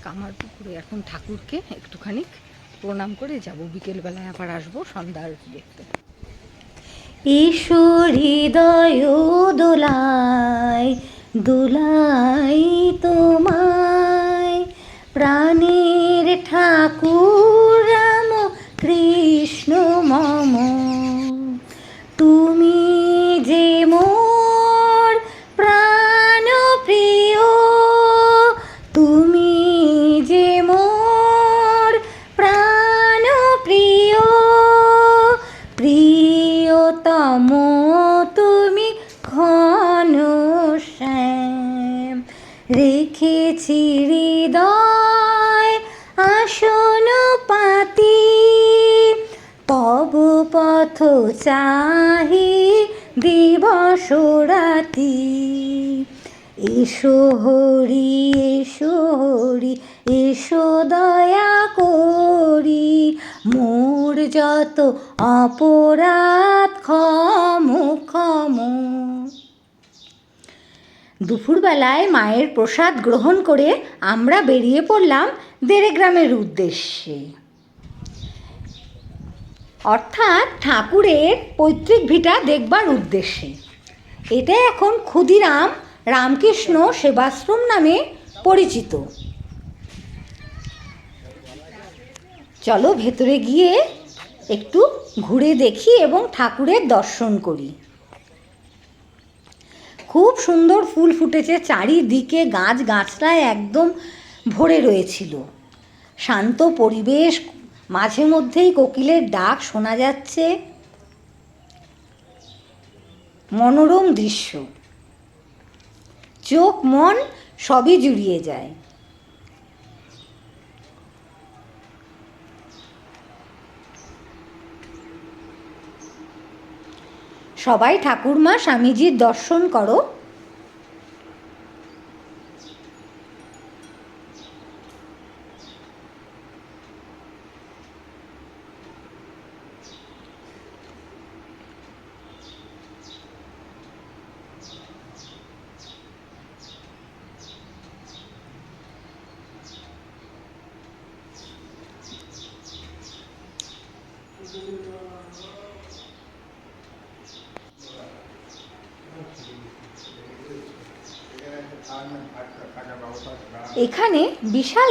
কামারপুকুরে এখন ঠাকুরকে একটুখানি প্রণাম করে যাব, বিকেলবেলায় আবার আসবো সন্ধ্যা আরতি দেখতে। ঈশ্বর হৃদয় দোলায় দোলাই তোমায়, প্রাণের ঠাকুর রাম কৃষ্ণ মম, তুমি যে মোর প্রাণ প্রিয়, তুমি যে মোর প্রাণ প্রিয়, প্রিয়তম তুমি ঘনশ্যাম, রেখেছি হৃদয় আসন পাতি, তব পথ চাহি দিবস রাতি। এসো হরি এসো হরি এসো দয়া করি, মোর যত অপরাধ ক্ষম ক্ষম। দুপুরবেলায় মায়ের প্রসাদ গ্রহণ করে আমরা বেরিয়ে পড়লাম দেড়গ্রামের উদ্দেশ্যে, অর্থাৎ ঠাকুরের পৈতৃক ভিটা দেখবার উদ্দেশ্যে। এটা এখন ক্ষুদিরাম রামকৃষ্ণ সেবাশ্রম নামে পরিচিত। চলো ভেতরে গিয়ে একটু ঘুরে দেখি এবং ঠাকুরের দর্শন করি। খুব সুন্দর ফুল ফুটেছে, চারিদিকে গাছ গাছড়ায় একদম ভরে রয়েছিল। শান্ত পরিবেশ, মাঝে মধ্যেই কোকিলের ডাক শোনা যাচ্ছে, মনোরম দৃশ্য, চোখ মন সবই জুড়িয়ে যায়। সবাই ঠাকুরমা স্বামীজির দর্শন করো। এখানে বিশাল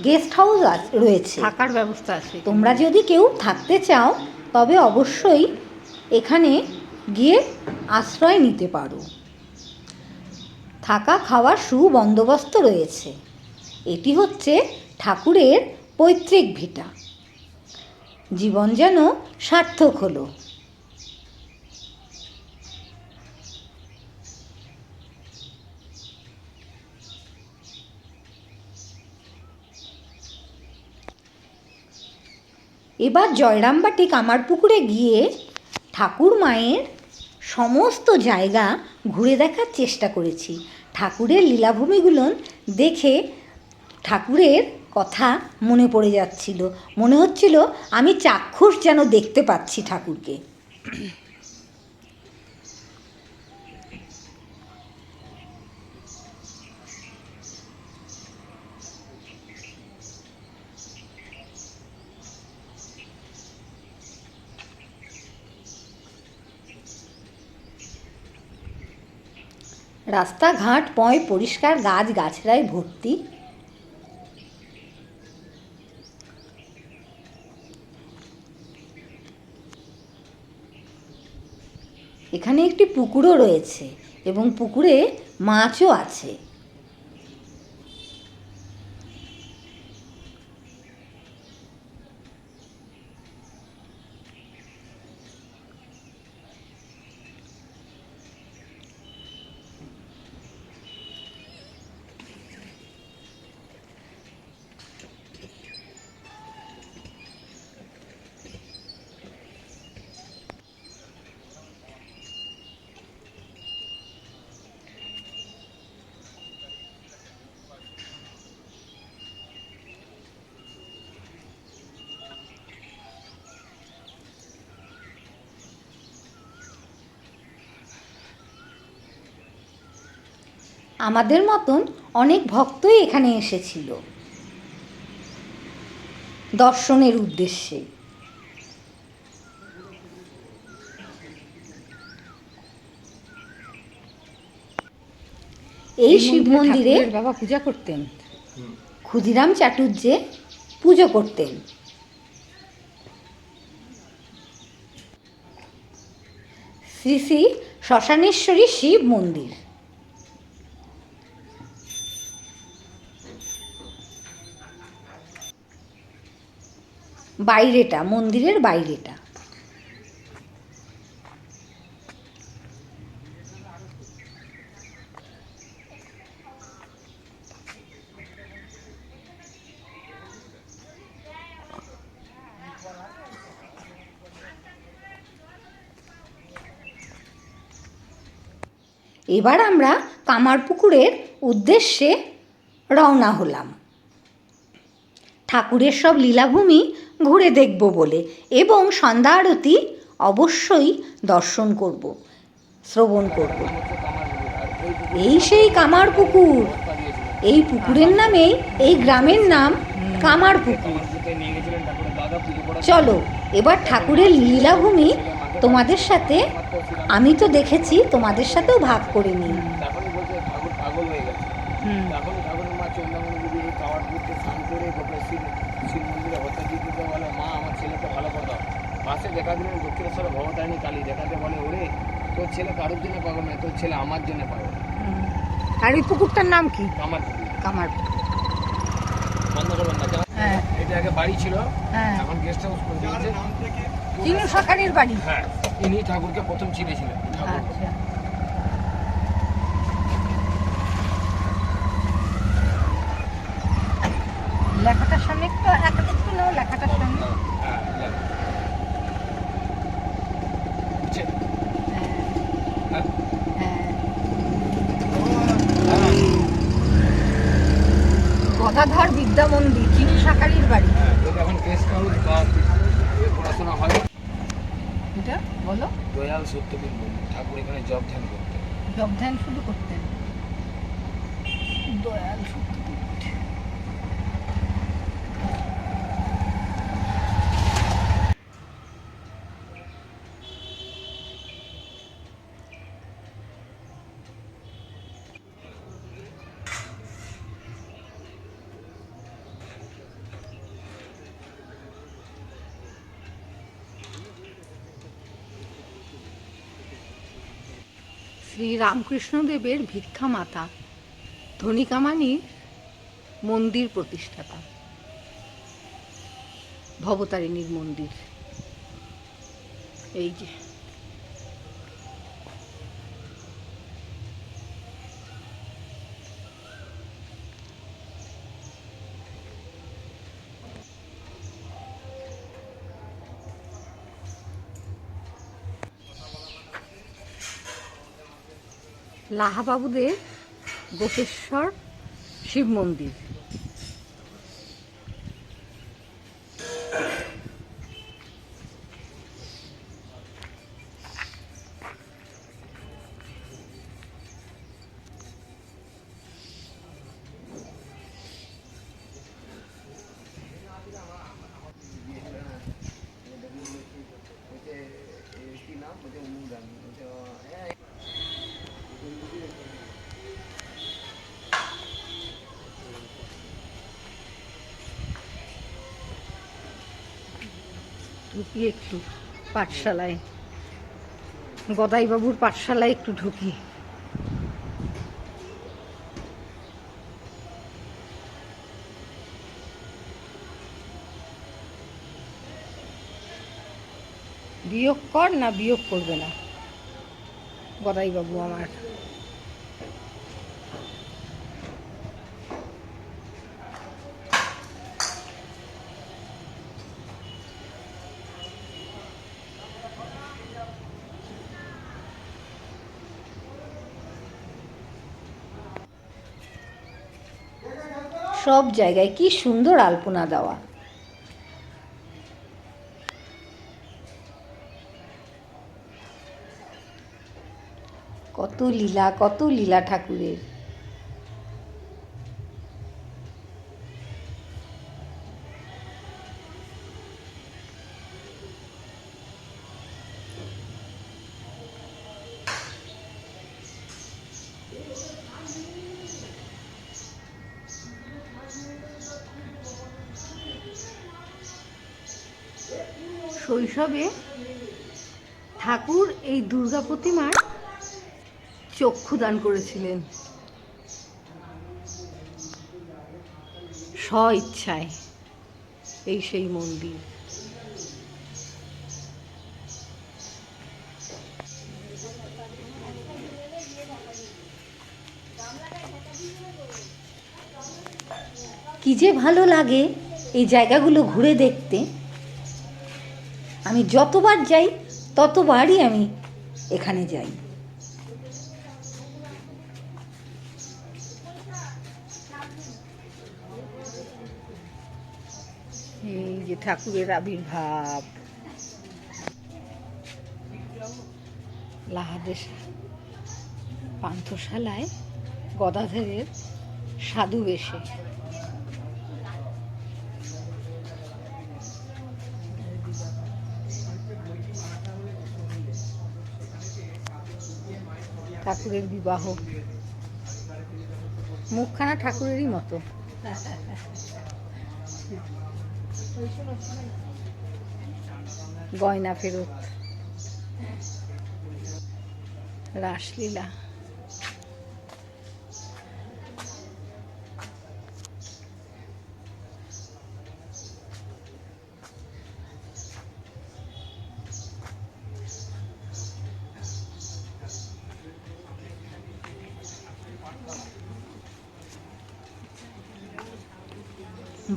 গেস্ট হাউস রয়েছে, থাকার ব্যবস্থা আছে। তোমরা যদি কেউ থাকতে চাও তবে অবশ্যই এখানে গিয়ে আশ্রয় নিতে পারো। থাকা খাওয়ার সুবন্দোবস্ত রয়েছে। এটি হচ্ছে ঠাকুরের পৈতৃক ভিটা। জীবন যেন সার্থক হলো। এবার জয়রামবাটি কামারপুকুরে গিয়ে ঠাকুর মায়ের সমস্ত জায়গা ঘুরে দেখার চেষ্টা করেছি। ঠাকুরের লীলাভূমিগুলো দেখে ঠাকুরের কথা মনে পড়ে যাচ্ছিল, মনে হচ্ছিল আমি চাক্ষুষ যেন দেখতে পাচ্ছি ঠাকুরকে। রাস্তাঘাট পয় পরিষ্কার, গাছ গাছড়ায় ভর্তি। এখানে একটি পুকুরও রয়েছে এবং পুকুরে মাছও আছে। আমাদের মতন অনেক ভক্তই এখানে এসেছিল। দর্শনের উদ্দেশ্যে। এই শিব মন্দিরে ঠাকুরের বাবা পূজা করতেন। ক্ষুদিরাম চাটুর্যে পুজো করতেন। শ্রী শ্রী শ্মশানেশ্বরী শিব মন্দির। বাইরেটা, মন্দিরের বাইরেটা। এবার আমরা কামারপুকুরের উদ্দেশ্যে রওনা হলাম ঠাকুরের সব লীলাভূমি ঘুরে দেখব বলে, এবং সন্ধ্যা আরতি অবশ্যই দর্শন করব, শ্রবণ করব। এই সেই কামারপুকুর। এই পুকুরের নামেই এই গ্রামের নাম কামারপুকুর। চলো এবার ঠাকুরের লীলাভূমি তোমাদের সাথে, আমি তো দেখেছি, তোমাদের সাথেও ভাগ করে নিই। তখনই বলছে ঠাকুর পাগল হয়ে গেছে। তখনই ঠাকুরের মা চন্দ্রমণি দেবী কামারপুকুরতে স্নান করে শিব মন্দিরে হত্যাজি দিতে বলে, মা আমার ছেলেকে ভালো করে দাও। পাশে দেখা দিলেন দক্ষিণেশ্বর ভবতারিণী কালী, দেখাতে বলে, ওরে তোর ছেলে কারোর জন্য পাগল নয়, তোর ছেলে আমার জন্য পাগল। আর এই পুকুরটার নাম কি? কামারপুকুর। কামারপুকুর। বন্ধ করবেন না, হ্যাঁ, এটা আগে বাড়ি ছিল, হ্যাঁ, এখন গেস্ট হাউস করে দিয়েছে। চিনু সরকারের বাড়ি। হ্যাঁ, ইনি ঠাকুরকে প্রথম চিনেছিলেন। আচ্ছা, লেখাটার সামনে একটু নাও, লেখাটার সামনে। হ্যাঁ, বুঝছেন? হ্যাঁ, হ্যাঁ। হ্যাঁ। গদাধর বিদ্যা মন্দির, চিনু সরকারের বাড়ি। এখন গেস্ট হাউস বা পড়াশোনা হয়। এটা বলো। দয়াল সত্যবীর মন্দির, ঠাকুর এখানে জব ধ্যান করতেন। জপ ধ্যান শুধু করতেন। দয়াল সত্যপীঠ। শ্রী রামকৃষ্ণদেবের ভিক্ষা মাতা ধনিকামানির মন্দির প্রতিষ্ঠাতা, ভবতারিণীর মন্দির। এই যে লাহাবাবুদের গোপেশ্বর শিব মন্দির। ঢুকি একটু পাঠশালায়, গদাইবাবুর পাঠশালায় একটু ঢুকি। বিয়োগ কর না, বিয়োগ করবে না গদাইবাবু আমার। সব জায়গায় কি সুন্দর আলপনা দেওয়া। কত লীলা, কত লীলা ঠাকুরের। শৈশবে ঠাকুর এই দুর্গা প্রতিমার চক্ষু দান করেছিলেন স্ব ইচ্ছায়। এই সেই মন্দির। কি যে ভালো লাগে এই জায়গাগুলো ঘুরে দেখতে। আমি যতবার যাই ততবারই আমি এখানে যাই। এই যে ঠাকুরের আবির্ভাব, লাহাদের পান্থশালায় গদাধরের সাধু বেশে। ঠাকুরের বিবাহ, মুখখানা ঠাকুরেরই মতো। গয়না ফেরত, রাসলীলা।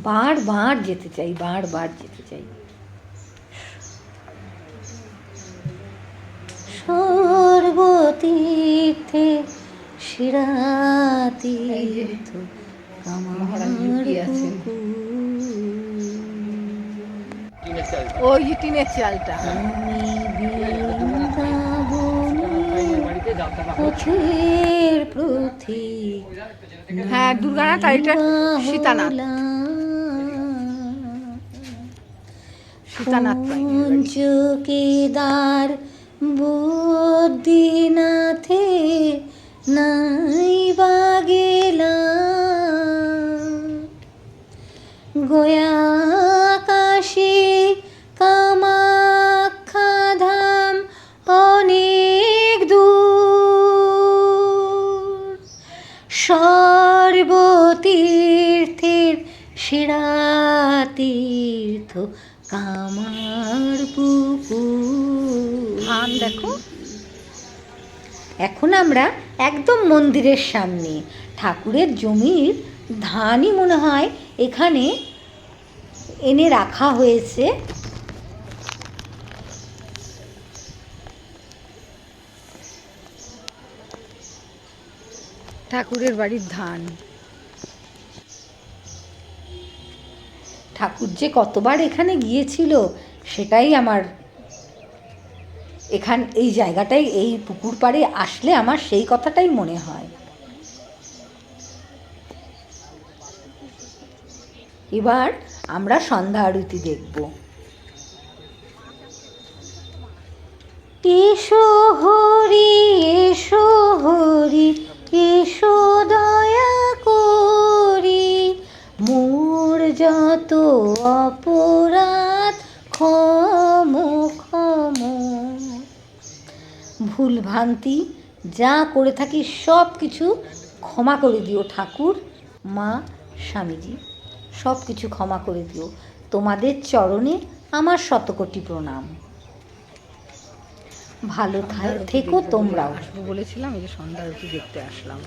বারবার যেতে চাই, বারবার যেতে চাই। সর্বতীর্থে শিরাতীর্থ মহারাজ লুকিয়ে আছেন। টিনের চাল। ওই যে টিনের চালটা। বাড়িতে যাত্রা পথের প্রতীক। হ্যাঁ, দুর্গানাথ আর এটা সীতানাথ। সীতানাথ পঞ্চকেদার বদ্রীনাথে নাই বাগেলা গয়া কাশী কামাখ্যা ধাম অনেক দূর সর্বতীর্থের সেরা তীর্থ কামারপুকুর। ধান দেখো। এখন আমরা একদম মন্দিরের সামনে। ঠাকুরের জমির ধানই মনে হয় এখানে এনে রাখা হয়েছে। ঠাকুরের বাড়ির ধান। ঠাকুর যে কতবার এখানে গিয়েছিল সেটাই আমার এই জায়গাটাই, এই পুকুর পাড়ে আসলে আমার সেই কথাটাই মনে হয়। এবার আমরা সন্ধ্যা আরতি দেখব। এসো হরি এসো হরি এসো দয়া করি মোর যত অপরাধ ক্ষম ক্ষম। ভুল ভ্রান্তি যা করে থাকি সব কিছু ক্ষমা করে দিও ঠাকুর, মা, স্বামীজি, সব কিছু ক্ষমা করে দিও। তোমাদের চরণে আমার শতকোটি প্রণাম। ভালো থেকো তোমরাও। আসবো বলেছিলাম, এই যে সন্ধ্যা আরতি দেখতে আসলাম।